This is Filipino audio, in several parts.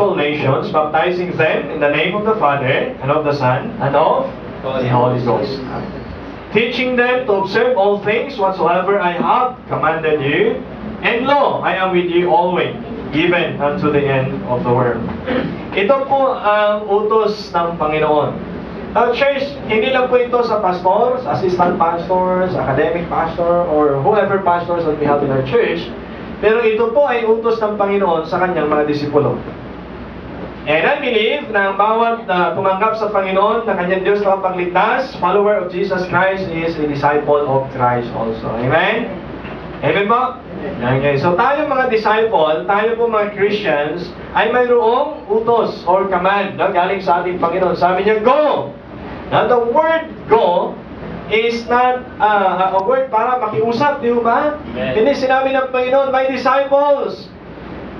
all nations, baptizing them in the name of the Father, and of the Son, and of the Holy Ghost. Teaching them to observe all things whatsoever I have commanded you. And lo, I am with you always, even unto the end of the world. Ito po ang utos ng Panginoon. Church, hindi lang po ito sa pastors, assistant pastors, academic pastor, or whoever pastors that we have in our church. Pero ito po ay utos ng Panginoon sa kanyang mga disipulo. And I believe na ang bawat tumanggap sa Panginoon na kanyang Diyos na pagligtas, follower of Jesus Christ, is a disciple of Christ also. Amen? Amen po? Okay. So tayo mga disciple, tayo po mga Christians, ay mayroong utos or command galing sa ating Panginoon. Sabi niya, go! Now the word go is not a word para makiusap, di ba? Hindi sinabi ng Panginoon, my disciples,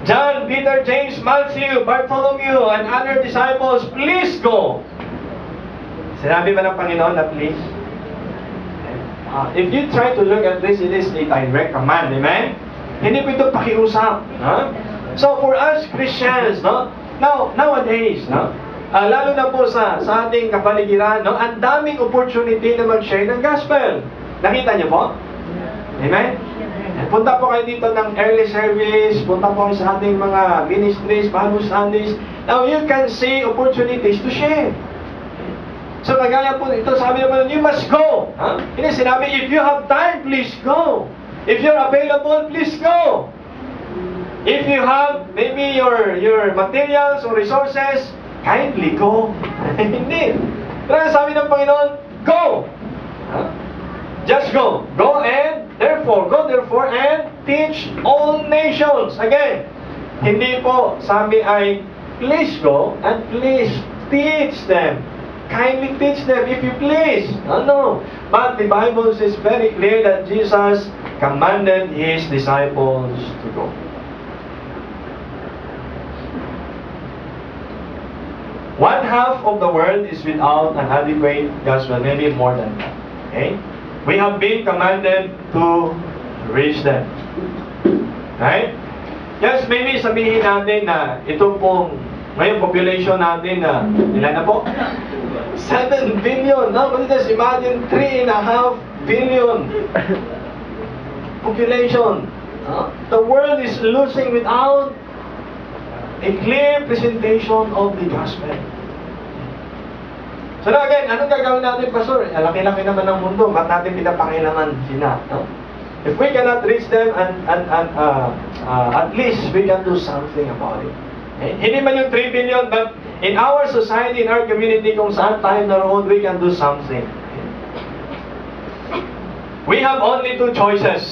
John, Peter, James, Matthew, Bartholomew, and other disciples, please go. Sinabi ba ng Panginoon na please? If you try to look at this, it is a direct command, amen? Hindi po ito pakiusap. So for us Christians, nowadays, lalo na po sa ating kapaligiran, ang daming opportunity na mag-share ng gospel. Nakita niyo po? Amen? Punta po kayo dito ng early service, punta po kayo sa ating mga ministries, Bible studies. Now, you can see opportunities to share. So, kagaya po ito, sabi naman, you must go. Hindi sinabi, if you have time, please go. If you're available, please go. If you have maybe your materials or resources, kindly go. Hindi. Pero sabi ng Panginoon, go. Just go. Go therefore and teach all nations. Again, hindi po sabi ay please go and please teach them. Kindly teach them if you please. No. But the Bible is very clear that Jesus commanded His disciples to go. One half of the world is without an adequate gospel, maybe more than that. Okay? We have been commanded to reach them. Right? Yes, maybe sabihin natin na ito pong ngayon population natin na ilan na po? 7 billion. Now, just imagine 3.5 billion population. The world is losing without a clear presentation of the gospel. So now again, anong gagawin natin, Pastor? Laki-laki naman ng mundo, ba't natin pinapakailangan sila? No? If we cannot reach them, at least we can do something about it. Okay? Hindi man yung 3 billion, but in our society, in our community, kung saan tayo naroon, we can do something. We have only 2 choices.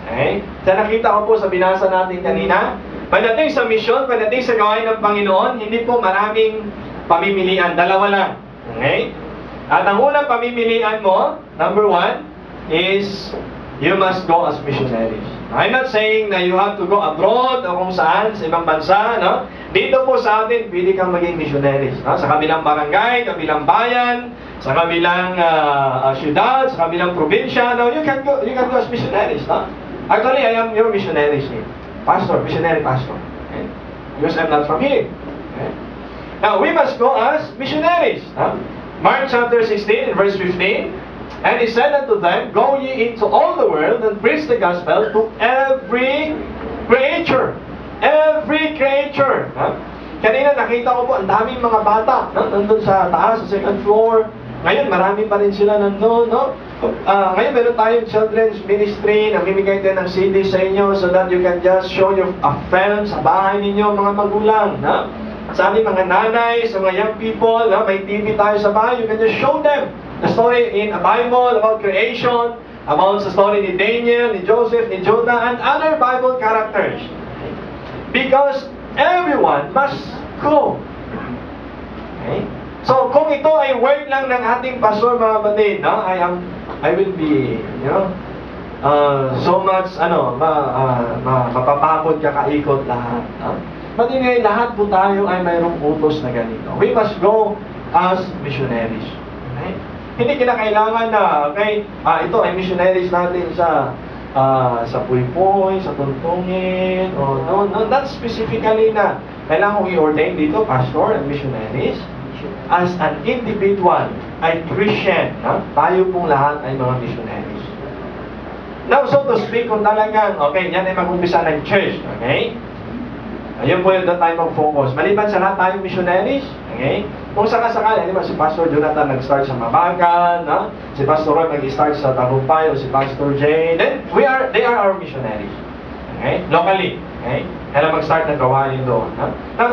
Okay? So nakita ko po sa binasa natin kanina, pagdating sa mission, pagdating sa gawain ng Panginoon, hindi po maraming pamimilian, dalawa lang. Okay? At ang unang pamimilian mo, number 1, is you must go as missionaries. I'm not saying na you have to go abroad o kung saan, sa ibang bansa, no? Dito po sa atin, pwede kang maging missionaries. No? Sa kabilang barangay, kabilang bayan, sa kabilang syudad, sa kabilang probinsya, no? You can go as missionaries. No? Actually, I am your missionaries. Pastor, missionary pastor. Okay? Because I'm not from here. Okay? Now, we must go as missionaries. Mark chapter 16, verse 15. And He said unto them, go ye into all the world and preach the gospel to every creature. Every creature. Kanina nakita ko po, ang daming mga bata. Nandun sa taas, sa second floor. Ngayon, marami pa rin sila nandun. No? Ngayon, meron tayong children's ministry. Namimigay din ng CD sa inyo so that you can just show your film sa bahay ninyo, mga magulang. No? Sa ating mga nanay, sa mga young people, may TV tayo sa bahay, you can just show them the story in a Bible about creation, about the story ni Daniel, ni Joseph, ni Jonah, and other Bible characters. Because everyone must go. Okay? So, kung ito ay word lang ng ating pastor, mga batid, no? I will be, so much, mapapagod ka kaikot lahat. But anyway, lahat po tayo ay mayroong utos na ganito. We must go as missionaries. Okay? Hindi kinakailangan na, okay, ito ay missionaries natin sa sa puypoy, sa tuntungin, o not specifically na kailangan kong i-ordain dito, pastor and missionaries. As an individual, ay Christian, tayo pong lahat ay mga missionaries. Now, so to speak, kung talagang, okay, yan ay mag-umpisa ng church, okay? Ayun po yung doon tayo mag-focus. Maliban sa lahat tayong missionaries, okay? Kung sakasakali, di ba, si Pastor Jonathan nag-start sa Mabagan, no? Si Pastor Roy nag-start sa Tagumpay, o si Pastor Jay, then they are our missionaries. Okay? Locally. Okay? Kaya mag-start ng gawain doon. No? Now,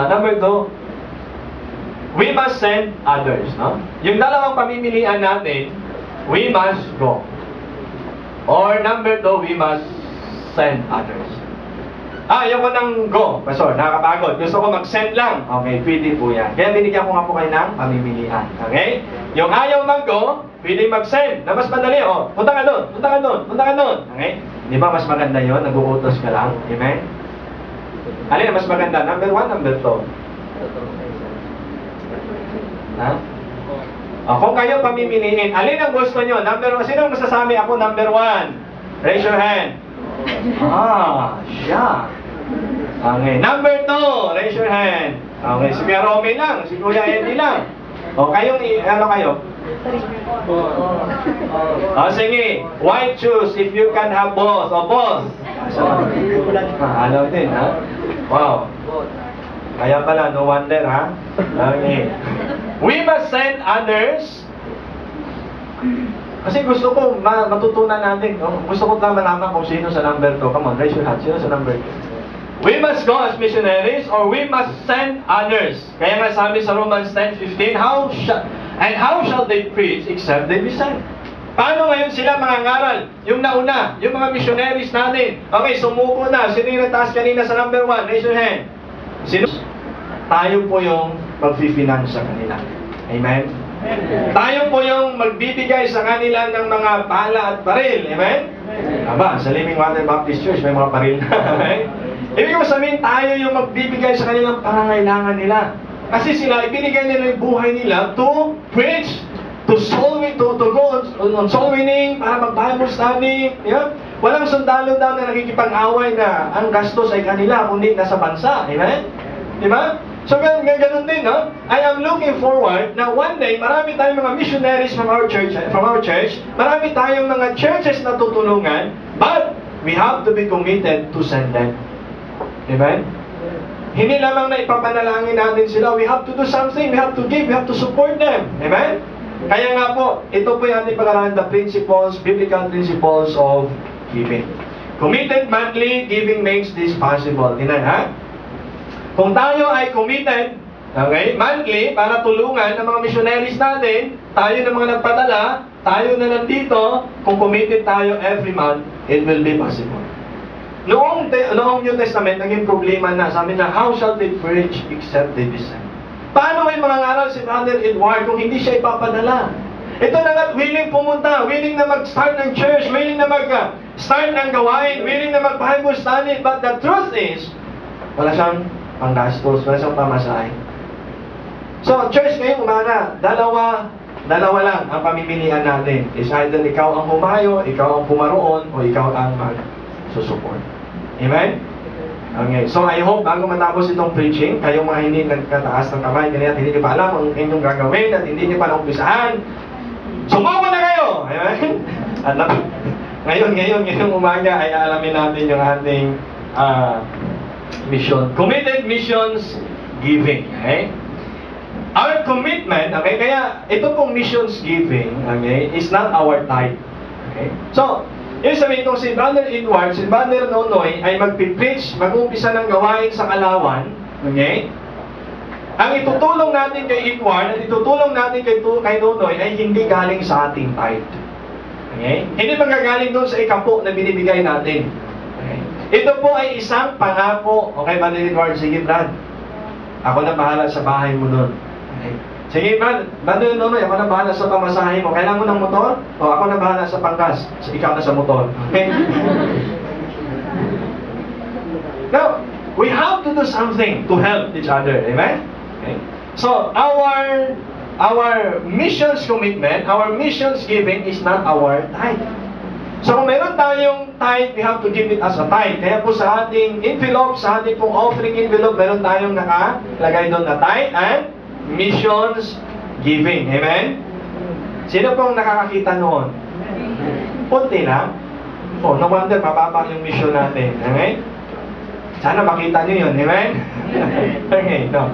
number two, we must send others. No? Yung dalawang pamimilian natin, we must go. Or number two, we must send others. Ayoko nang go. Pastor, nakakapagod. Gusto ko mag-send lang. Okay, pwede po yan. Kaya binigyan ko nga po kayo ng pamimilian. Okay? Yung ayaw mag-go, pwede mag-send. Na mas madali. Punta ka doon, punta ka doon, punta ka doon. Okay? Di ba mas maganda yun? Nag-uutos ka lang. Amen? Alin na mas maganda? Number 1, number 2? Ha? Kung kayo pamimiliin, alin ang gusto nyo? Number 1. Sino masasabi ako number 1? Raise your hand. Siya. Okay. Number 2, raise your hand. Okay, si Kuya Romy lang, si Kuya Eddie lang. Kayong, ano kayo? Sige. Why choose if you can have both? Both. Alaw din, ha? Wow. Kaya pala, no wonder, ha? Okay. We must send others. Kasi gusto ko matutunan natin. Gusto ko na malaman kung sino sa number 2. Come on, raise your hand. Sino sa number 2? We must go as missionaries or we must send others. Kaya nga sabi sa Romans 10:15, how shall they preach except they be sent? Paano ngayon sila mangangaral? Yung nauna, yung mga missionaries natin. Okay, sumuko na. Sino yung nagtaas kanina sa number 1? Raise your hand. Sino? Tayo po yung mag-finance sa kanila. Amen? Tayo po yung magbibigay sa kanila ng mga pala at baril. Amen? Aba, sa Living Water Baptist Church may mga baril na. Amen? Ibig ko sabihin, tayo yung magbibigay sa kanilang pangangailangan nila. Kasi sila, ibinigay nila yung buhay nila to preach, to go on soul winning, para mag-Bible study. Yeah? Walang sundalo daw na nakikipag-away na ang gastos ay kanila, kundi nasa bansa. Amen? Diba? So, ganun din, no? I am looking forward na one day, marami tayong mga missionaries from our church, marami tayong mga churches na tutulungan, but we have to be committed to send them. Amen? Hindi lamang na ipapanalangin natin sila, we have to do something, we have to give, we have to support them. Amen? Kaya nga po, ito po yung ating pag-aralan, the principles, biblical principles of giving. Committed monthly giving makes this possible. Tingnan, ha? Kung tayo ay committed, okay, monthly, para tulungan ng mga missionaries natin, tayo ng mga nagpadala, tayo na nandito, kung committed tayo every month, it will be possible. Noong New Testament, naging problema na, sabi na, how shall they preach except they be sent? Paano may mga ngaral si Brother Edward kung hindi siya ipapadala? Ito na nga, willing pumunta, willing na mag-start ng church, willing na mag-start ng gawain, willing na mag-Bible study, but the truth is, wala siyang panggastos, wala siyang pamasahe. So, church ngayong umaga, dalawa lang ang pamimilian natin. Is either ikaw ang humayo, ikaw ang pumaroon, o ikaw ang mag-susupport. Amen? Okay. So, I hope bago matapos itong preaching, kayong mga hindi nagkataas ng kamay, ganyan, hindi nyo pa alam ang inyong gagawin at hindi nyo pa naumpisahan, sumama na kayo! Amen? At ngayong umaga ay alamin natin yung ating mission. Committed missions giving. Okay? Our commitment, okay, kaya ito pong missions giving, okay, is not our tithe. Okay? So, yung sabihin kong si Brother Edward, si Brother Nonoy ay magpipreach, mag-umpisa ng gawain sa Kalawan, okay? Ang itutulong natin kay Edward at itutulong natin kay Nonoy ay hindi galing sa ating tithe. Okay? Hindi manggagaling doon sa ikapo na binibigay natin. Okay? Ito po ay isang pangako. Okay, Brother Edward, sige Brad. Ako na bahala sa bahay mo doon. Okay? Sige Brad, Brother Nonoy, ako na bahala sa pamasahe mo. Kailangan mo ng motor? O ako na bahala sa panggas. So, ikaw na sa motor. Okay? Now, we have to do something to help each other. Amen? Okay? So, our our missions commitment, our missions giving is not our tithe. So kung meron tayong tithe, we have to give it as a tithe. Kaya po sa ating envelope, sa ating pong offering envelope, meron tayong nakalagay doon na tithe and missions giving. Amen? Sino pong nakakakita noon? Punti lang. Oh, no wonder, mababa yung mission natin. Amen? Sana makita niyo yun. Amen? Okay, no.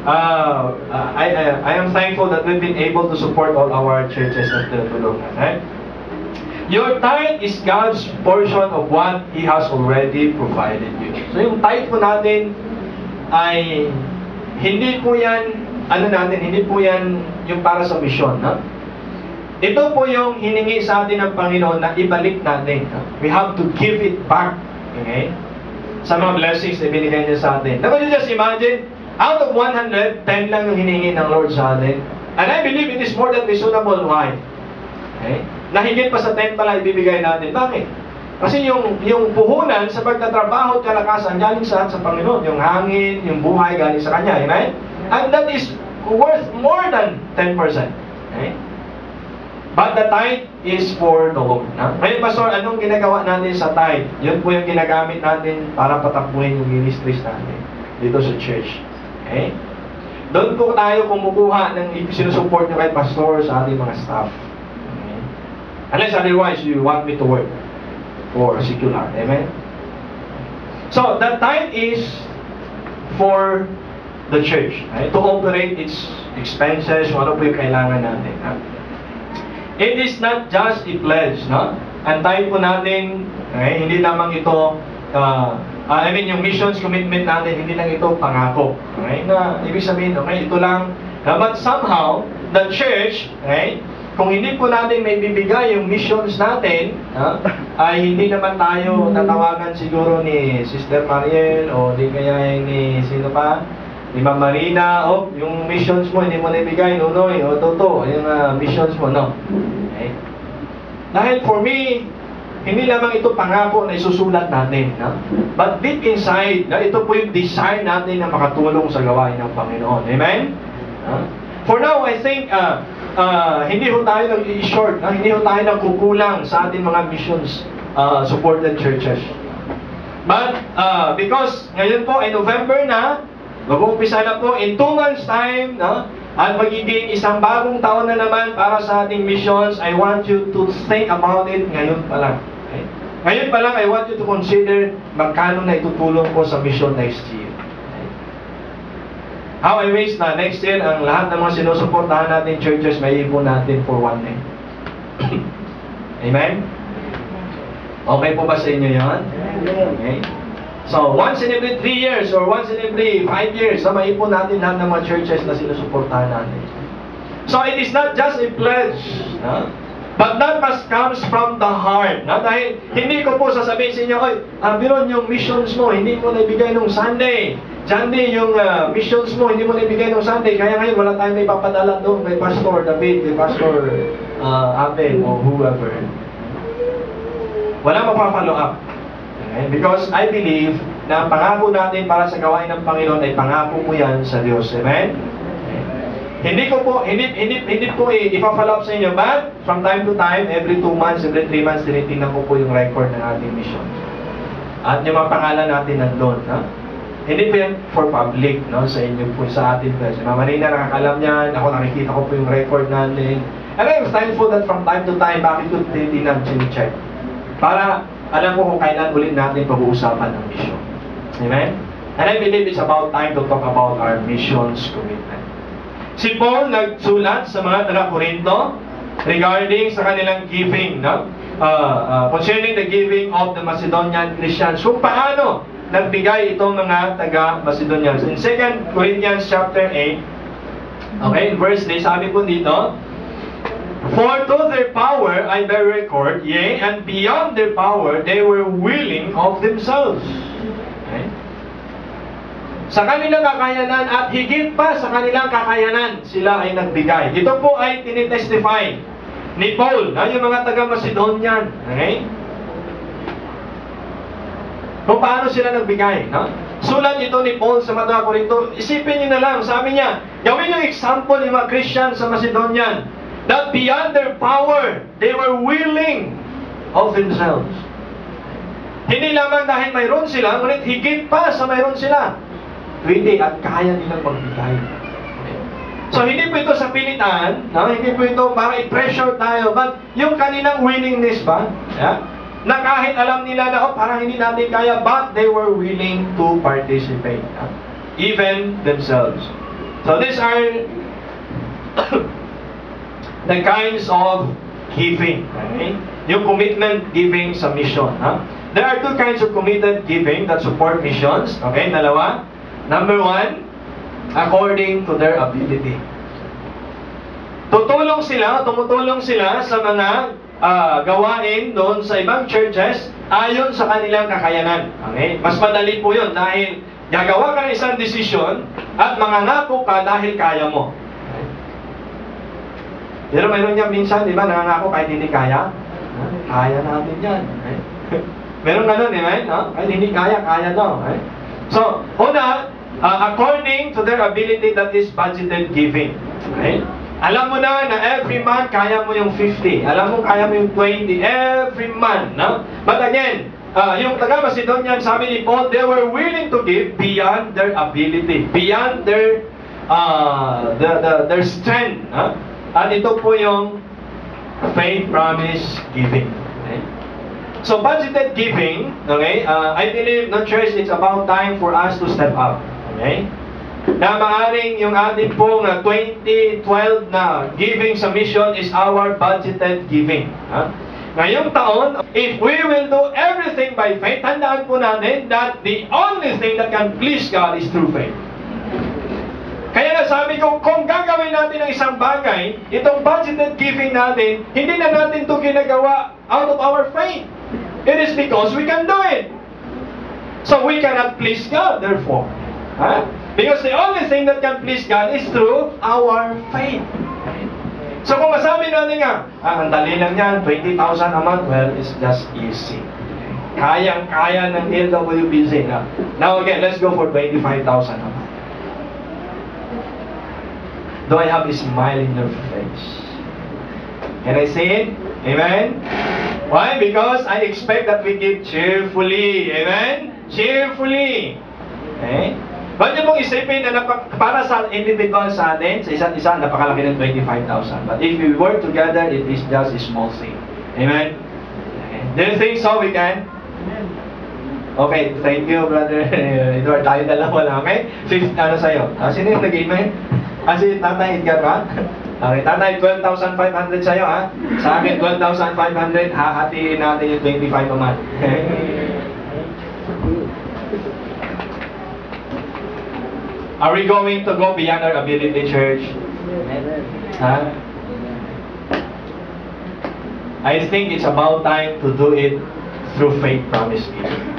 I am thankful that we've been able to support all our churches at the Tulungan. Right? Your tithe is God's portion of what He has already provided you. So yung tithe po natin ay hindi po yan, hindi po yan yung para sa mission. No? Ito po yung hiningi sa atin ng Panginoon na ibalik natin. No? We have to give it back. Okay? Sa mga blessings na binigay niya sa atin. Now, you just imagine, out of 100, 10 lang yung hiningi ng Lord sa atin. And I believe it is more than reasonable. Why? Okay? Nahigit pa sa 10 pala ibibigay natin. Bakit? Kasi yung puhunan sa pagtatrabaho at kalakasan galing sa Panginoon. Yung hangin, yung buhay galing sa Kanya. Amen? And that is worth more than 10%. Okay? But the tithe is for the Lord. Ngayon, Pastor, anong ginagawa natin sa tithe? Yun po yung ginagamit natin para patakbuhin yung ministries natin dito sa church. Okay? Doon po tayo kumukuha ng sinusupport nyo kay Pastor sa ating mga staff. Okay? Unless otherwise, you want me to work for secular. Amen? So, the tithe is for the church. Okay? To operate its expenses, ano po yung kailangan natin. Ha? It is not just a pledge, no? Ang tithe po natin, okay, hindi lamang ito, yung missions commitment natin, hindi lang ito pangako. Okay? Na, ibig sabihin, okay, ito lang. But somehow, the church, okay, kung hindi po natin may bibigay yung missions natin, ay hindi naman tayo tatawagan siguro ni Sister Mariel o di kaya ni sino pa? Ni Ma'am Marina, yung missions mo, hindi mo naibigay, Nunoy, Toto, yung missions mo, no. Okay? Dahil for me, hindi lamang ito pangako na isusulat natin, no? But deep inside, ito po yung desire natin na makatulong sa gawain ng Panginoon. Amen? For now, I think, hindi ho tayo nag-i-short, hindi ho tayo nagkukulang sa ating mga missions supported churches. But, because ngayon po ay November na, mag-uumpisa na po in 2 months time, no? At magiging isang bagong taon na naman para sa ating missions. I want you to think about it ngayon pa lang. Okay? Ngayon pa lang, I want you to consider magkano na itutulong ko sa mission next year. Okay? How I wish na next year, ang lahat ng mga sinusuportahan natin churches, may ipon natin for one day. Amen? Okay po ba sa inyo yan? Okay? So, once in every 3 years or once in every 5 years, maipon natin lahat ng mga churches na sinusuportahan natin. So, it is not just a pledge, but that must comes from the heart. Dahil hindi ko po sasabihin sa inyo, Biron, yung missions mo, hindi mo naibigay nung Sunday. Jandy, yung missions mo, hindi mo naibigay nung Sunday. Kaya ngayon, wala tayong may papadala doon kay Pastor David, kay Pastor Abel, or whoever. Wala mapapalo up. Okay? Because I believe na ang pangako natin para sa gawain ng Panginoon ay pangako mo yan sa Diyos. Amen? Okay. Hindi po ipa-follow up sa inyo, but from time to time, every 2 months, every 3 months, tinitingnan ko po yung record ng ating mission. At yung mga pangalan natin nandun. Hindi po yan for public, no? Sa inyo po, sa atin po. Si Mama Rina, nakakalam yan. Ako, nakikita ko po yung record natin. And I'm thankful that from time to time, bakit ko tinitingnan, check. Para alam ko kung kailan ulit natin pag-uusapan ang mission. Amen? And I believe it's about time to talk about our missions commitment. Si Paul nagsulat sa mga taga-Korinto regarding sa kanilang giving, no? Concerning the giving of the Macedonian Christians. Kung paano nagbigay itong mga taga-Macedonians. In 2 Corinthians chapter 8, okay, verse 3, sabi po dito, for to their power I bear record, yea, and beyond their power they were willing of themselves. Okay? Sa kanilang kakayanan at higit pa sa kanilang kakayanan, sila ay nagbigay. Ito po ay tinitestify ni Paul, yung mga taga-Macedonian. Okay? Kung paano sila nagbigay. No? Sulat ito ni Paul sa mga Korinto. Isipin niyo na lang, sabi niya, gawin yung example ng mga Christian sa Macedonian that beyond their power, they were willing of themselves. Hindi lamang dahil mayroon sila, ngunit higit pa sa mayroon sila. Pwede at kaya nilang magbigay. So, hindi po ito sa pilitan, no? Hindi po ito para i-pressure tayo, but yung kanilang willingness ba, yeah? Na kahit alam nila na, parang hindi natin kaya, but they were willing to participate. Even themselves. So, these are the kinds of giving. Okay? Yung commitment giving sa mission. There are two kinds of committed giving that support missions. Okay, dalawa. Number one, according to their ability. Tumutulong sila sa mga gawain doon sa ibang churches ayon sa kanilang kakayanan. Okay? Mas madali po yun dahil gagawa ka ng isang desisyon at mangangako ka dahil kaya mo. Okay? Pero mayroon niya minsan, di ba, nangangako kahit hindi kaya. Kaya natin yan. Okay? Meron ganun, di ba? No? Kahit hindi kaya, kaya daw. Okay? So, una, according to their ability, that is budgeted giving. Okay? Alam mo na every month kaya mo yung 50. Alam mo kaya mo yung 20 every month. No? But again, yung taga-Macedonian, sabi ni Paul, they were willing to give beyond their ability, beyond their strength. At ito po yung faith promise giving. Okay? So budgeted giving, okay? I believe, no, church, it's about time for us to step up. Okay? Na maaring yung ating pong 2012 na giving sa mission is our budgeted giving. Ngayong taon, if we will do everything by faith, tandaan po natin that the only thing that can please God is through faith. Kaya nasabi ko, kung gagawin natin ang isang bagay, itong budgeted giving natin, hindi na natin ito ginagawa out of our faith. It is because we can do it. So we cannot please God, therefore. Because the only thing that can please God is through our faith. So kung masabi natin nga, ang dali lang yan, 20,000 a month, well, it's just easy. Kayang-kaya ng LWBC. Now again, let's go for 25,000 a month. Do I have a smile in your face? Can I say it? Amen? Why? Because I expect that we give cheerfully. Amen? Cheerfully. Okay? Ba't niyo pong isipin na para sa individual sa atin, sa isa't isa, napakalaki ng 25,000. But if we work together, it is just a small thing. Amen? Okay. Do you think so we can? Okay, thank you, Brother Edward. Tayo dalawa lang, okay? Fifth, ano sa'yo? Sino yung nag-amen? Si Tatay Edgar ba? Okay, Tatay, 12,500 sa'yo, ha? Sa akin, 12,500. Hahatiin natin yung 25 a month. Are we going to go beyond our ability, church? Huh? I think it's about time to do it through faith promise giving.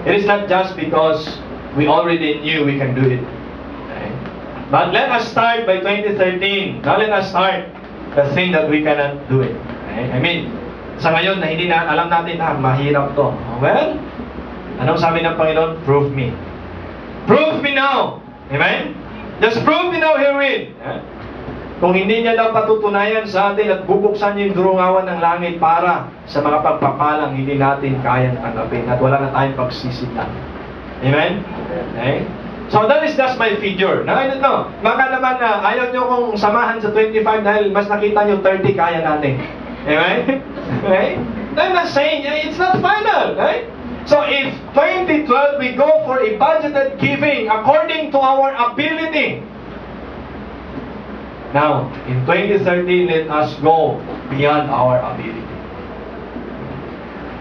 It is not just because we already knew we can do it. Okay? But let us start by 2013. Now let us start the thing that we cannot do it. Okay? I mean, sa ngayon na hindi na alam natin na mahirap to. Well, anong sabi ng Panginoon? Prove me. Prove me now. Amen? Just prove me now herein. Kung hindi niya daw patutunayan sa atin at bubuksan niya yung durungawan ng langit para sa mga pagpapalang hindi natin kayang tanggapin at wala na tayong pagsisita. Amen? Okay? So that is just my figure. Now, I don't know. Baka naman na ayaw nyo kong samahan sa 25 dahil mas nakita nyo 30 kaya natin. Amen? Okay? I'm not saying it's not final. Right? So if 2012 we go for a budgeted giving according to our ability. Now, in 2013, let us go beyond our ability.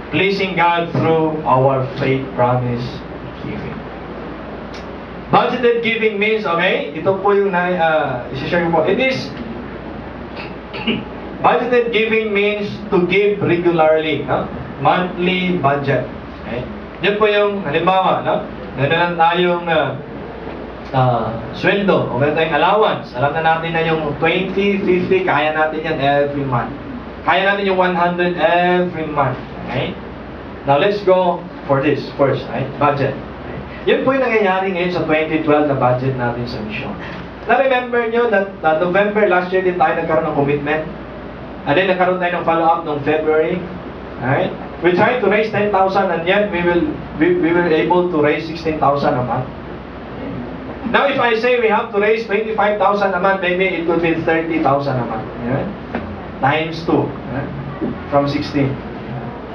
Pleasing God through our faith promise giving. Budgeted giving means, okay, ito po yung isi-share ko. It is, budgeted giving means to give regularly, no? Monthly budget. Okay? Yan po yung, halimbawa, no? Meron lang tayong sweldo, o meron tayong allowance. Alam na natin na yung 20, 50, kaya natin yan every month. Kaya natin yung 100 every month. Okay? Now, let's go for this first, right? Budget. Okay? Yun po yung nangyayari ngayon sa 2012 na budget natin sa mission. Na-remember nyo that November last year din tayo nagkaroon ng commitment? And then nagkaroon tayo ng follow-up noong February. Alright? We tried to raise 10,000 and yet we were able to raise 16,000 a month. Now if I say we have to raise 25,000 a month, maybe it could be 30,000 a month. Yeah? Times 2. Yeah? From 16.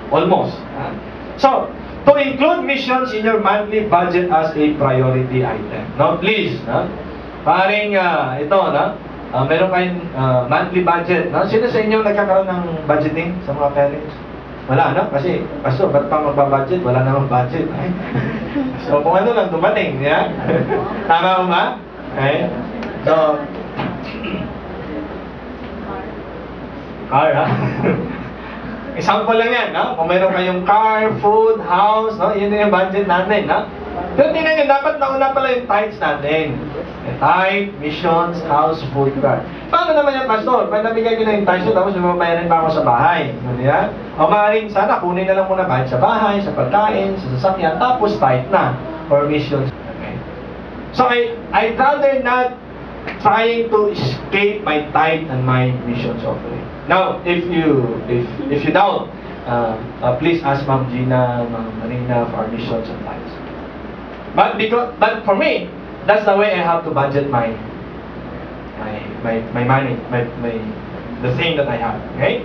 Almost. Yeah? So, to include missions in your monthly budget as a priority item. Now please, paring ito, meron kayong monthly budget. Sino sa inyo nagkakaroon ng budgeting sa mga parents? Wala, no? Kasi, Pastor, ba't pa magbabudget? Wala namang budget. So, kung ano lang dumating, yeah? Tama mo ba? Okay? So, example lang yan, no? Kung meron kayong car, food, house, no? Yun yung budget natin, no? Pero tingnan nyo, dapat nauna pala yung tithes natin. Tithe, missions, house, food, car. Paano naman yan, Pastor? Pag nabigay ko na yung tithes, tapos mababayaran pa ako sa bahay. Diba? O maaaring sana, kunin na lang muna bayad sa bahay, sa pagkain, sa sasakyan, tapos tithe na. Or missions. Okay. So, I'd rather not trying to escape my tithe and my missions offering. Now, if you doubt, please ask Ma'am Gina, Ma'am Marina for our missions and tithes. But for me, that's the way I have to budget my money, the thing that I have. Okay?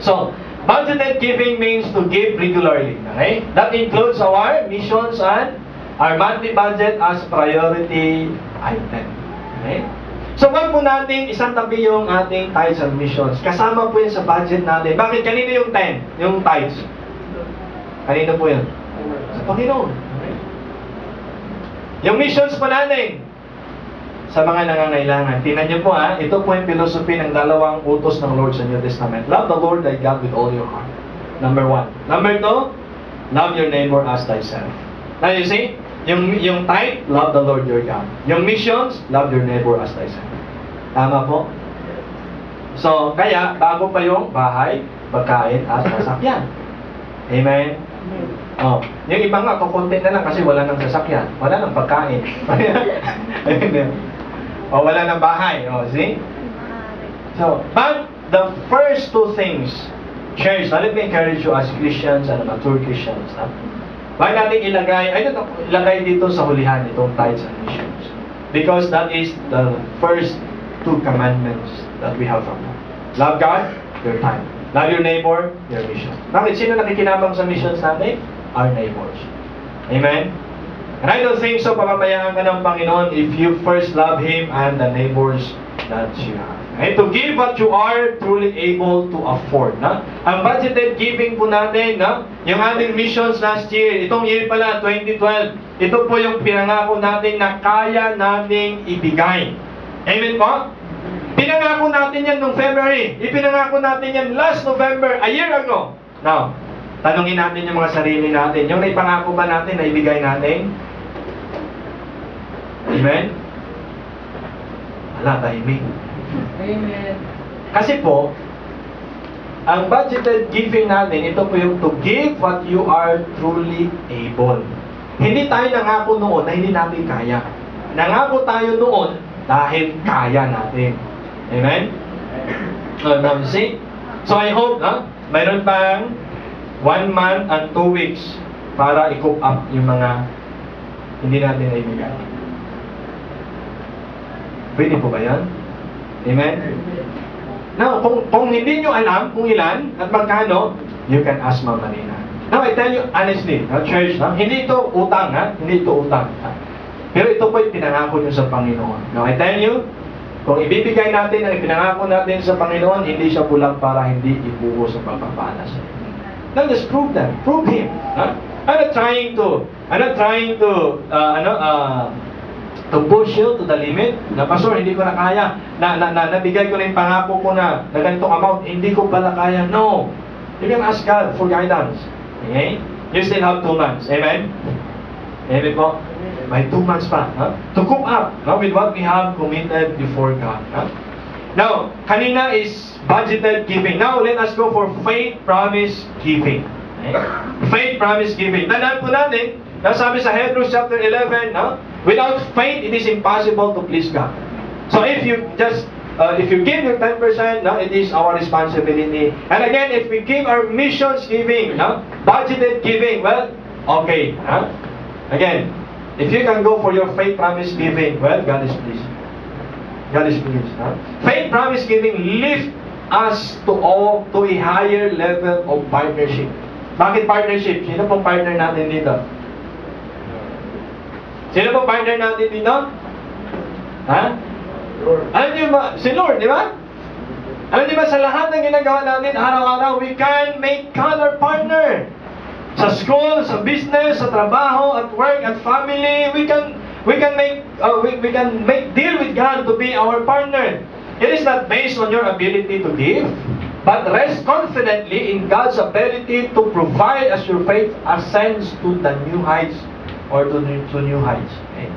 So, budgeted giving means to give regularly. Okay? That includes our missions and our monthly budget as priority item. Okay? So, wag po natin isang tabi yung ating tithes and missions. Kasama po yun sa budget natin. Bakit? Kanino yung 10? Yung tithes? Kanino po yun? Sa Panginoon. Okay? Yung missions po natin sa mga nangangailangan. Tingnan niyo po ito po yung philosophy ng dalawang utos ng Lord sa New Testament. Love the Lord thy God with all your heart. Number 1. Number 2, love your neighbor as thyself. Now you see, yung tithe, love the Lord your God. Yung missions, love your neighbor as thyself. Tama po? So, kaya, bago pa yung bahay, pagkain, at sasakyan. Amen? Oh, yung iba nga, kukunti na lang kasi wala nang sasakyan. Wala nang pagkain. O, wala nang bahay. O, see? So, but the first two things, church, let me encourage you as Christians and mature Christians. Bakit natin ilagay dito sa hulihan itong tithes and missions? Because that is the first two commandments that we have from God. Love God, your tithe. Love your neighbor, your mission. Bakit? Sino nakikinabang sa missions natin? Our neighbors. Amen? And I don't think so papabayaan ka ng Panginoon if you first love Him and the neighbors that you have. Okay? To give what you are truly able to afford. Ang budgeted giving po natin, yung ating missions last year, itong year pala, 2012, ito po yung pinangako natin na kaya nating ibigay. Amen po? Pinangako natin yan noong February. Ipinangako natin yan last November, a year ago. Now, tanungin natin yung mga sarili natin. Yung naipangako ba natin na ibigay natin? Amen? Wala, tahimik. Amen. Kasi po, ang budgeted giving natin, ito po yung to give what you are truly able. Hindi tayo nangako noon na hindi natin kaya. Nangako tayo noon dahil kaya natin. Amen? Now, see? So I hope, mayroon pang 1 month and 2 weeks para i-coop up yung mga hindi natin naibigay. Pwede po ba yan? Amen? Now, kung hindi nyo alam kung ilan at magkano, you can ask Ma'am Marina. Now, I tell you honestly, church, hindi ito utang, hindi ito utang. Pero ito po yung pinangako nyo sa Panginoon. Now, I tell you, kung ibibigay natin ang pinangako natin sa Panginoon, hindi siya bulag para hindi ibuhos ang pagpapala sa inyo. Now, just prove that. Prove Him. I'm not trying to push you to the limit. Na, Pastor, hindi ko na kaya. Nabigay ko na yung pangako ko na ganitong amount, hindi ko pala kaya. No. You can ask God for guidance. Okay? You still have 2 months. Amen? Amen po? May 2 months pa. To cope up with what we have committed before God. Now, kanina is budgeted giving. Now, let us go for faith promise giving. Okay? Faith promise giving. Tandaan po natin, Nasabi sa Hebrews chapter 11, no? Without faith, it is impossible to please God. So if you give your 10%, no, it is our responsibility. And again, if we give our missions giving, no, budgeted giving, well, okay. Huh? Again, if you can go for your faith promise giving, well, God is pleased. God is pleased. Huh? Faith promise giving lift us to a higher level of partnership. Bakit partnership? Sino pong partner natin dito? Sino pong partner natin dito? Ha? Alam niyo ba? Si Lord, di ba? Alam niyo ba, sa lahat ng ginagawa natin, araw-araw, we can make God our partner. Sa school, sa business, sa trabaho, at work, at family, we can make deal with God to be our partner. It is not based on your ability to give, but rest confidently in God's ability to provide as your faith ascends to the new heights or to new heights. Okay?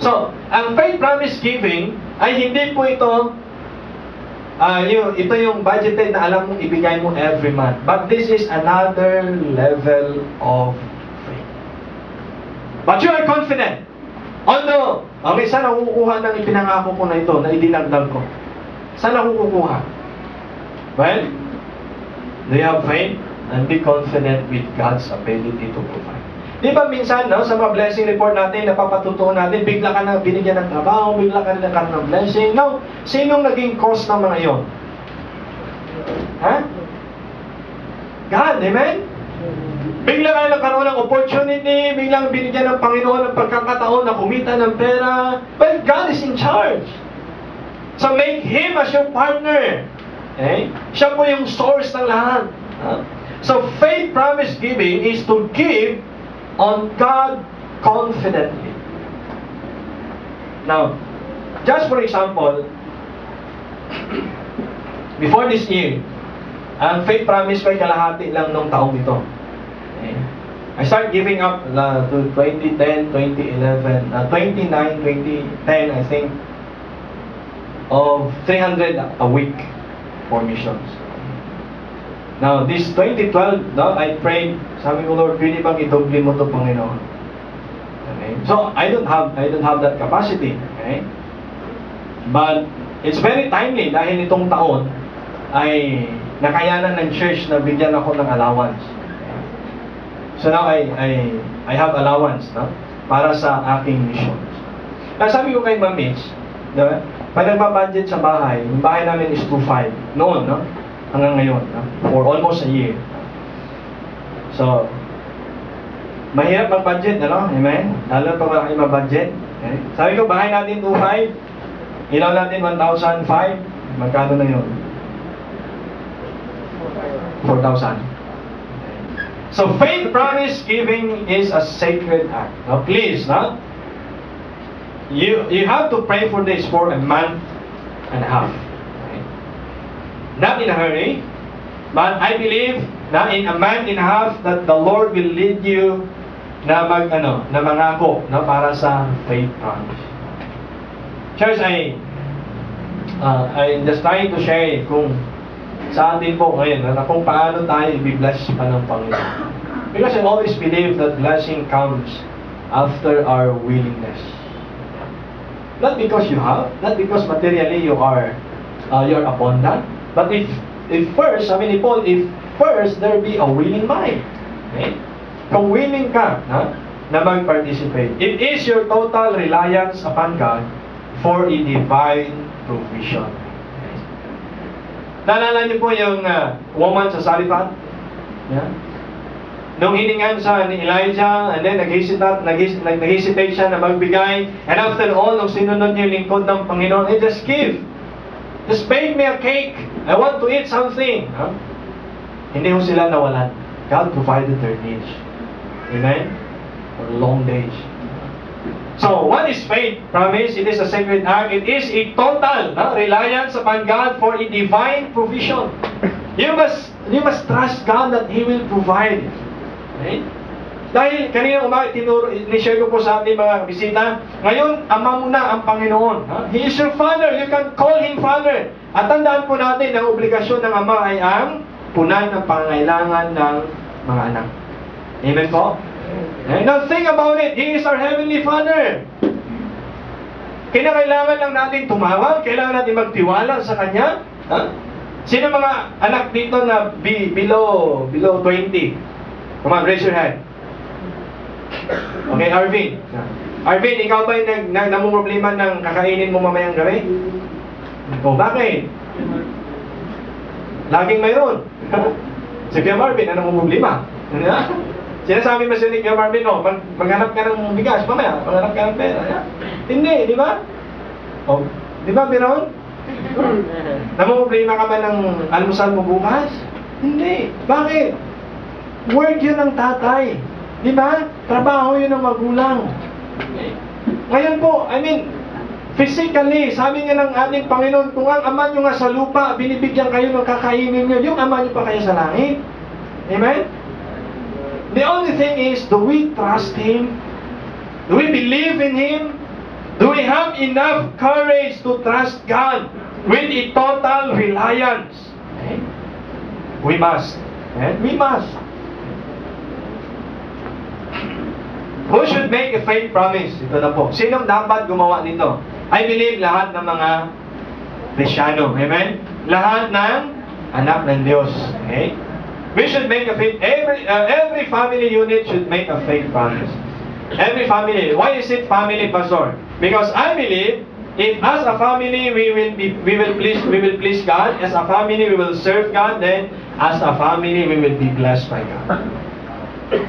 So, ang faith promise giving ay hindi po ito ito yung budgeted na alam mong ibigay mo every month. But this is another level of faith. But you are confident. Although, okay, saan ako kukuha ng ipinangako ko na ito, na idinagdag ko? Saan ako kukuha? Well, do you have faith? And be confident with God's ability to provide. Di ba minsan, no, sa mga blessing report natin, napapatutunan natin, bigla ka na binigyan ng trabaho, bigla ka na nagkaroon ng blessing. No, sinong naging cause ng mga iyon? Ha? God, amen? Bigla ka na nagkaroon ng opportunity, biglang binigyan ng Panginoon ng pagkakataon na kumita ng pera. But God is in charge. So make Him as your partner. Okay? Siya po yung source ng lahat. Huh? So faith promise giving is to give on God confidently. Now, just for example, before this year, ang faith promise ko ay kalahati lang nung taong ito. Okay. I start giving up to 2010, 2011, 2009, 2010, I think, of 300 a week for missions. Now, this 2012, no, I prayed, sabi ko, Lord, pwede bang idoble mo ito, Panginoon? Okay. So, I don't have that capacity. Okay? But, it's very timely dahil itong taon ay nakayanan ng church na bigyan ako ng allowance. Okay? So now, I have allowance, no, para sa aking missions. Kaya sabi ko kay Ma'am Mitch, diba? Pag nagbabudget sa bahay, yung bahay namin is 2.5 noon, no? Hanggang ngayon, no? For almost a year. So, mahirap mag-budget, ano? Amen? Lalo pa malaki mag-budget. Okay? Sabi ko, bahay natin 2.5, ilaw natin 1,005, magkano na yun? 4,000. So, faith promise giving is a sacred act. Now, please, no? You have to pray for this for a month and a half. Okay? Not in a hurry, but I believe na in a month and a half that the Lord will lead you na mangako na para sa faith promise. Church, I'm just trying to share kung sa atin po ngayon na kung paano tayo i-bless pa ng Panginoon. Because I always believe that blessing comes after our willingness. Not because you have, not because materially you're abundant, but if first, sabi ni Paul, if first there be a willing mind. Okay? Kung willing ka na mag-participate, it is your total reliance upon God for a divine provision. Okay? Naalala niyo po yung woman sa Sarifat? Yeah? Nung hiningan sa ni Elijah, and then nag-hesitate siya na magbigay, and after all, nung sinunod niyo yung lingkod ng Panginoon, hey, just give. Just bake me a cake. I want to eat something. Huh? Hindi ho sila nawalan. God provided their needs. Amen? For long days. So, what is faith? Promise, it is a sacred act. It is a total reliance upon God for a divine provision. You must trust God that He will provide. Okay? Dahil kanina ni-share ko po sa ating mga bisita, ngayon, Ama mo na ang Panginoon. He is your Father. You can call Him Father. At tandaan po natin, ang obligasyon ng Ama ay ang punan ng pangangailangan ng mga anak. Amen po? Now think about it. He is our Heavenly Father. Kailangan lang natin tumawag, kailangan natin magtiwala sa Kanya. Sino mga anak dito na below 20? Come on, raise your hand. Okay, Arvin. Arvin, ikaw ba yung namumroblema ng kakainin mo mamayang gabi? O, bakit? Laging mayroon. Si Kuya Marvin, anong problema? Sinasabi mo siya ni Kuya Marvin, maghanap ka ng bigas, mamaya, maghanap ka ng pera. Hindi, di ba? O, di ba, Biron? Namumroblema ka ba ng almusal mo bukas? Hindi. Bakit? Work yun ng tatay. Di ba? Trabaho yun ng magulang. Ngayon po, physically, sabi nga ng ating Panginoon, kung ang ama nyo nga sa lupa, binibigyan kayo ng kakainin nyo, yung ama nyo pa kayo sa langit. Amen? The only thing is, do we trust Him? Do we believe in Him? Do we have enough courage to trust God with a total reliance? Okay? We must. Okay? We must. Who should make a faith promise? Ito na po. Sinong dapat gumawa nito? I believe lahat ng mga Kristyano. Amen? Lahat ng anak ng Diyos. Okay? We should make a faith. Every family unit should make a faith promise. Every family. Why is it family, Pastor? Because I believe if as a family we will please God. As a family we will serve God. Then as a family we will be blessed by God. Okay.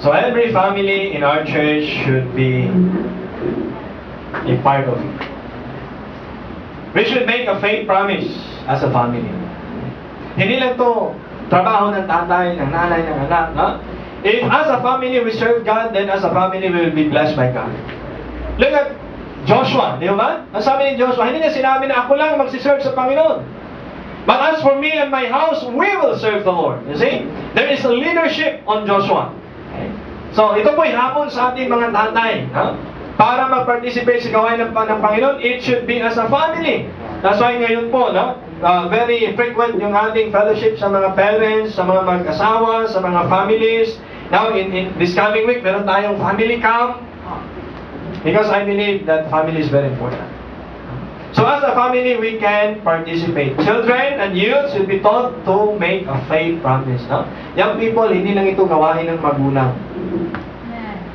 So every family in our church should be a part of it. We should make a faith promise as a family. Hindi lang to trabaho ng tatay, ng nanay, ng anak. No? If as a family we serve God, then as a family we will be blessed by God. Look at Joshua, di ba? Ang sabi ni Joshua, hindi niya sinabi na ako lang magsiserve sa Panginoon. But as for me and my house, we will serve the Lord. You see? There is a leadership on Joshua. So, ito po'y hapon sa ating mga tatay. Para mag-participate sa gawain ng Panginoon, it should be as a family. That's why ngayon po, very frequent yung ating fellowship sa mga parents, sa mga mag-asawa, sa mga families. Now, in this coming week, meron tayong family camp. Because I believe that family is very important. So as a family, we can participate. Children and youth should be taught to make a faith promise. Young people, hindi lang ito gawain ng magulang.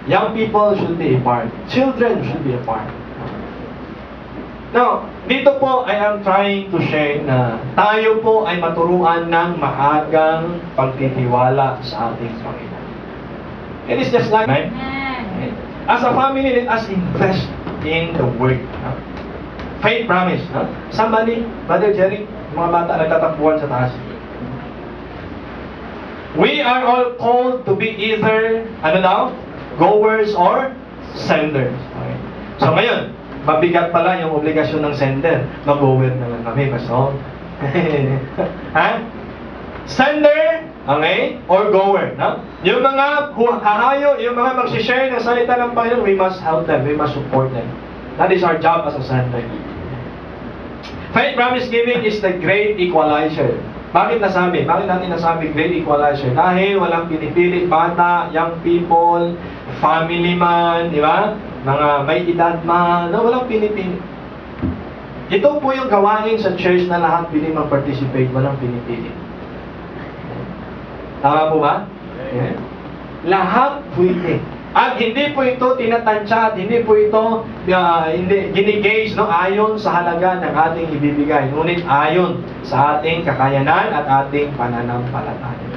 Young people should be a part. Children should be a part. Now, dito po I am trying to share na tayo po ay maturuan ng maagang pagtitiwala sa ating Panginoon. It is just like, right? As a family, let us invest in the work. Faith promise. Somebody, Brother Jerry, mga bata nagtatakbuhan sa taas. We are all called to be either, goers or senders. Okay. So ngayon, mabigat pala yung obligasyon ng sender. Mag-goer naman kami, Pastor. Sender, okay, or goer. Yung mga hahayo, yung mga mag-share ng salita ng Panginoon, we must help them, we must support them. That is our job as a sender. Faith promise giving is the great equalizer. Bakit nasabi? Bakit natin nasabi great equalizer? Dahil walang pinipili, bata, young people, family man, di ba? Mga may edad man, walang pinipili. Ito po yung gawain sa church na lahat pili mag-participate, walang pinipili. Tama po ba? Yeah. Lahat pwede. At hindi po ito tinatansya, hindi po ito ginigage ayon sa halaga ng ating ibibigay. Ngunit ayon sa ating kakayanan at ating pananampalataya.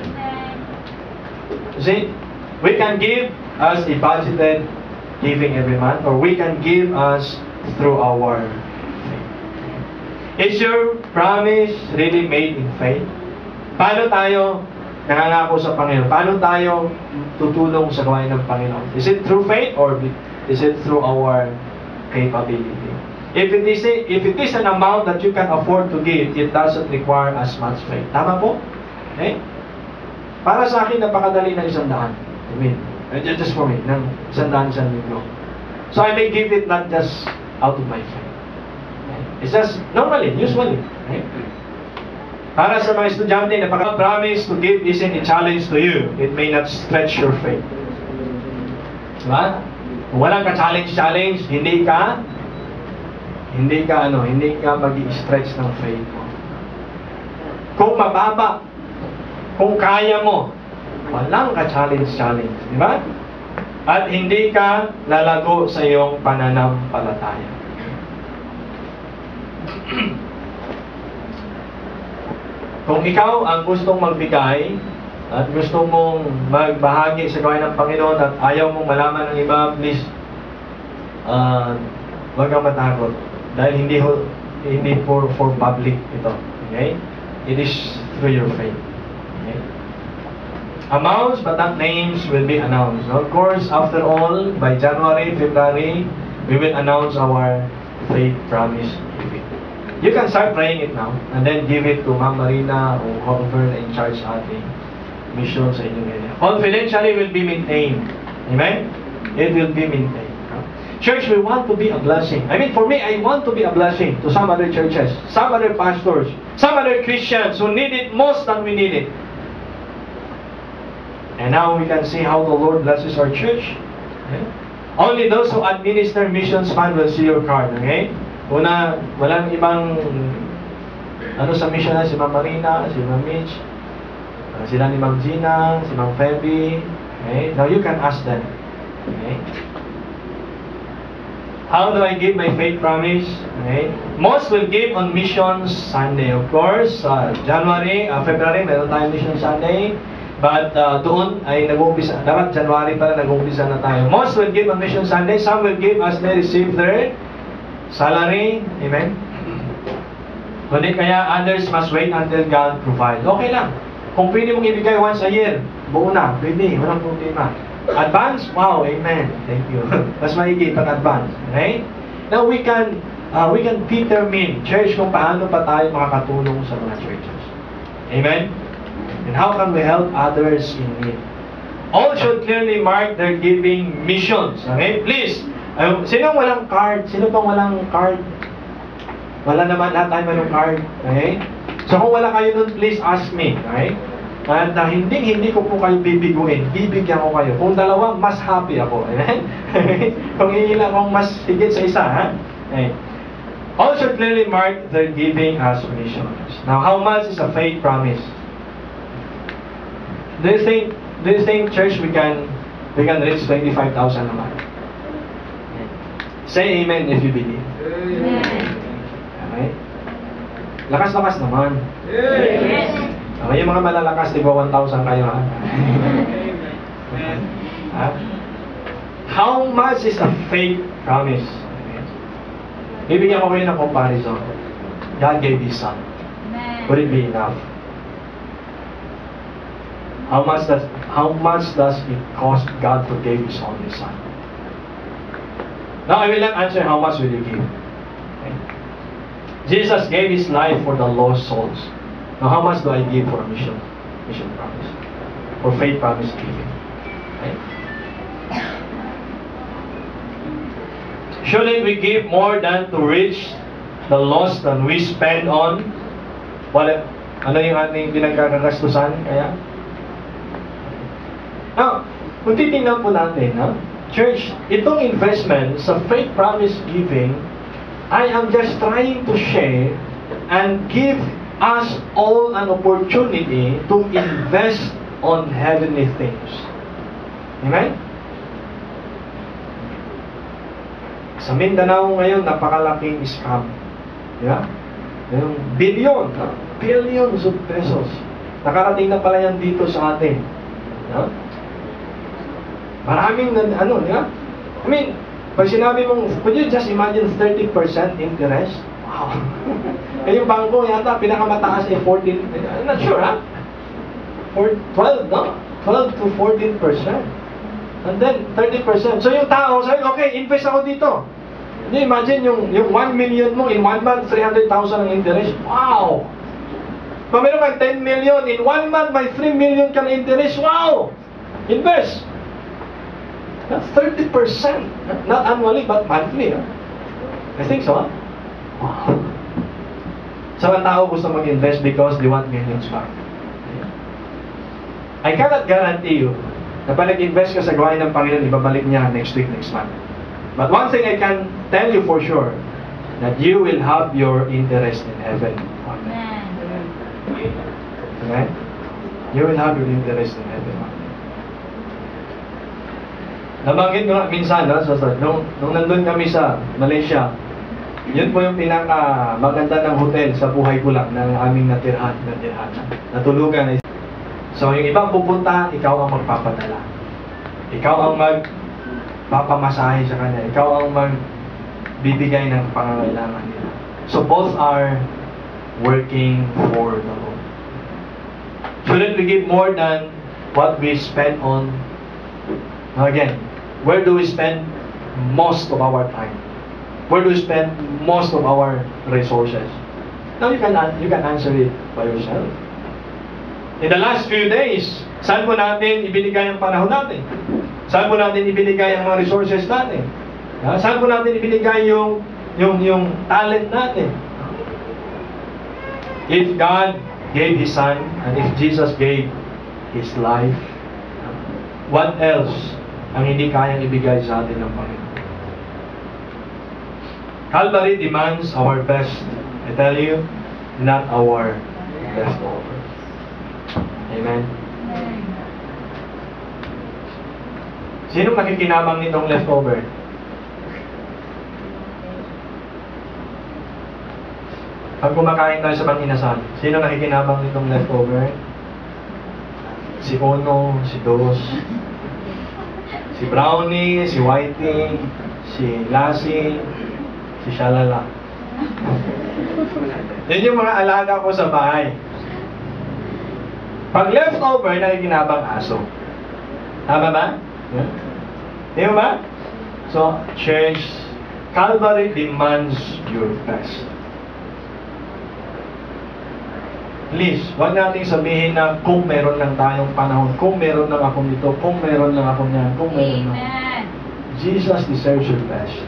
See, we can give as a budgeted giving every month, or we can give us through our faith. Is your promise really made in faith? Paano tayo nangangako sa Panginoon? Paano tayo tutulong sa gawain ng Panginoon? Is it through faith or is it through our capability? If it is an amount that you can afford to give, it doesn't require as much faith. Tama po? Okay? Para sa akin, napakadali ng 100. I mean, just for me, ng 100 So I may give it not just out of my faith. Okay? It's just normally, usually. Right? Para sa mga estudyante na pag-promise to give isn't a challenge to you, it may not stretch your faith. Diba? Kung walang ka-challenge, hindi ka mag-i-stretch ng faith mo. Kung mababa, kung kaya mo, walang ka-challenge. Diba? At hindi ka lalago sa iyong pananampalataya. Kung ikaw ang gustong magbigay at gusto mong magbahagi sa gawain ng Panginoon at ayaw mong malaman ng iba, please, huwag kang matakot. Dahil hindi for public ito. Okay? It is through your faith. Okay? Amounts but not names will be announced. Of course, after all, by January, February, we will announce our faith promise giving. You can start praying it now and then give it to Ma'am Marina or whoever in charge ating mission sa inyong area. Confidentially will be maintained. Amen? It will be maintained. Church, we want to be a blessing. I mean, for me, I want to be a blessing to some other churches, some other pastors, some other Christians who need it most than we need it. And now we can see how the Lord blesses our church. Okay? Only those who administer missions fund will see your card. Okay? Una, walang ibang sa mission na si Ma'am Marina, si Ma'am Mitch, sila ni Ma'am Gina, si Ma'am Feby. Okay? Now you can ask them. Okay? How do I give my faith promise? Okay? Most will give on Mission Sunday. Of course, February, meron tayong Mission Sunday. But doon ay nag-uumpisa. Dapat January pa na nag-uumpisa na tayo. Most will give on Mission Sunday. Some will give as they receive their salary. Amen? Kundi kaya others must wait until God provides. Okay lang. Kung pwede mong ibigay once a year, buo na. Pwede. Walang problema. Advance? Wow. Amen. Thank you. Mas maigi pag advance. Okay? Now we can determine, church, kung paano pa tayo makakatulong sa mga churches. Amen? And how can we help others in need? All should clearly mark their giving missions. Okay? Please, sino walang card? Sino pang walang card? Wala naman, lahat tayo mayroong card. Okay? So kung wala kayo nun, please ask me. Okay? At hindi ko po kayo bibiguin. Bibigyan ko kayo. Kung dalawa, mas happy ako. Amen? Kung iilan akong mas higit sa isa. Ha? Okay. All should clearly mark their giving as missions. Now, how much is a faith promise? Do you think, church, we can reach 25,000 a month? Say amen if you believe. Amen. Okay? Lakas-lakas naman. Yes. Okay, yung mga malalakas, di ba 1,000 kayo, ha? Ha? How much is a faith promise? Bibigyan ko kayo ng comparison. God gave His Son. Would it be enough? How much does it cost God to give His only Son? Now, I will not answer how much will you give. Okay? Jesus gave His life for the lost souls. Now, how much do I give for a mission promise? For faith promise giving? Okay? Shouldn't we give more than to reach the lost than we spend on ano yung ating pinagkakagastusan? Kaya? Now, kung titingnan po natin, no? Church, itong investment sa faith promise giving, I am just trying to share and give us all an opportunity to invest on heavenly things. Amen? Sa Mindanao ngayon, napakalaking scam. Yeah? Yung billions of pesos. Nakarating na pala yan dito sa atin. Yeah? Maraming, yeah? I mean, pag sinabi mong, could you just imagine 30% interest? Wow. Eh, yung bangko yata, pinakamataas ay 14, I'm not sure, ha? 12, no? 12 to 14%. And then, 30%. So yung tao, sabi, okay, invest ako dito. Hindi, imagine yung 1 million mo, in 1 month, 300,000 ang interest. Wow! Kung meron kang 10 million, in 1 month, may 3 million ka na interest. Wow! Invest! That's 30%. Not annually, but monthly. Huh? I think so. Huh? Wow. Sa mga tao gusto mag-invest because they want millions back. I cannot guarantee you na pag nag-invest ka sa gawain ng Panginoon, ibabalik niya next week, next month. But one thing I can tell you for sure, that you will have your interest in heaven. Amen. Amen? You will have your interest in heaven. Nabanggit ko nga minsan, nung nandun kami sa Malaysia, yun po yung pinaka maganda ng hotel sa buhay ko lang na aming natirhan. Natulugan. So yung ibang pupunta, ikaw ang magpapadala. Ikaw ang magpapamasahe sa kanya. Ikaw ang magbibigay ng pangangailangan nila. So both are working for the Lord. Shouldn't we give more than what we spend on? Again, where do we spend most of our time? Where do we spend most of our resources? Now you can answer it by yourself. In the last few days, saan po natin ibinigay ang panahon natin? Saan po natin ibinigay ang mga resources natin? Saan po natin ibinigay yung talent natin? If God gave His Son, and if Jesus gave His life, what else ang hindi kayang ibigay sa atin ng Panginoon? Calvary demands our best. I tell you, not our leftovers. Amen? Sino nakikinabang nitong leftover? Pag kumakain tayo sa Panginasan, sino nakikinabang nitong leftover? Si Ono, si Dos, si Brownie, si Whitey, si Lassie, si Shalala. Yan yung mga alaga ko sa bahay. Pag leftover, nakikinabang aso. Tama ba? Di ba? So, church, Calvary demands your best. Please, huwag nating sabihin na kung meron lang tayong panahon, kung meron lang akong ito, kung meron lang akong yan, kung meron lang. Jesus deserves your best.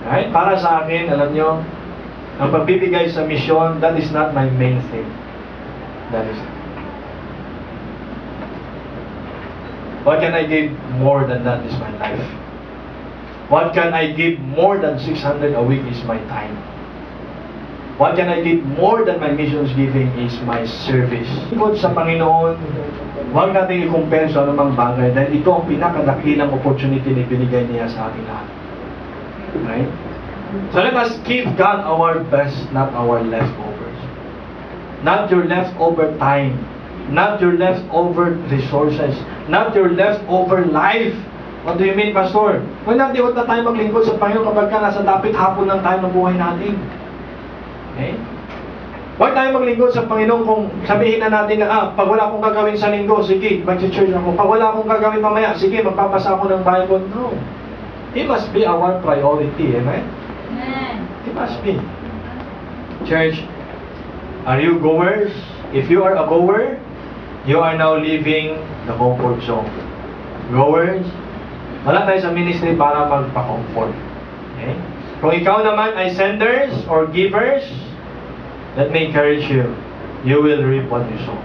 Right? Para sa akin, alam nyo, ang pagbibigay sa misyon, that is not my main thing. That is it. What can I give more than that is my life. What can I give more than 600 a week is my time. What can I give more than my missions giving is my service. Ikot sa Panginoon, huwag natin i-compare sa anumang bagay dahil ito ang pinakadakilang opportunity na binigay niya sa akin lahat. Right? So let us give God our best, not our leftovers. Not your leftover time. Not your leftover resources. Not your leftover life. What do you mean, Pastor? Huwag na tayo maglingkod sa Panginoon kapag ka nasa dapit hapon lang tayo ng buhay natin. Okay? Huwag tayo maglingkod sa Panginoon kung sabihin na natin na, pag wala akong gagawin sa linggo, sige, mag-church ako. Pag wala akong gagawin mamaya, sige, magpapasa ako ng Bible. No. He must be our priority. Amen? Amen. He must be. Church, are you goers? If you are a goer, you are now leaving the comfort zone. Goers, wala tayo sa ministry para magpa-comfort. Okay? Kung ikaw naman ay senders or givers, let me encourage you, you will reap what you sow.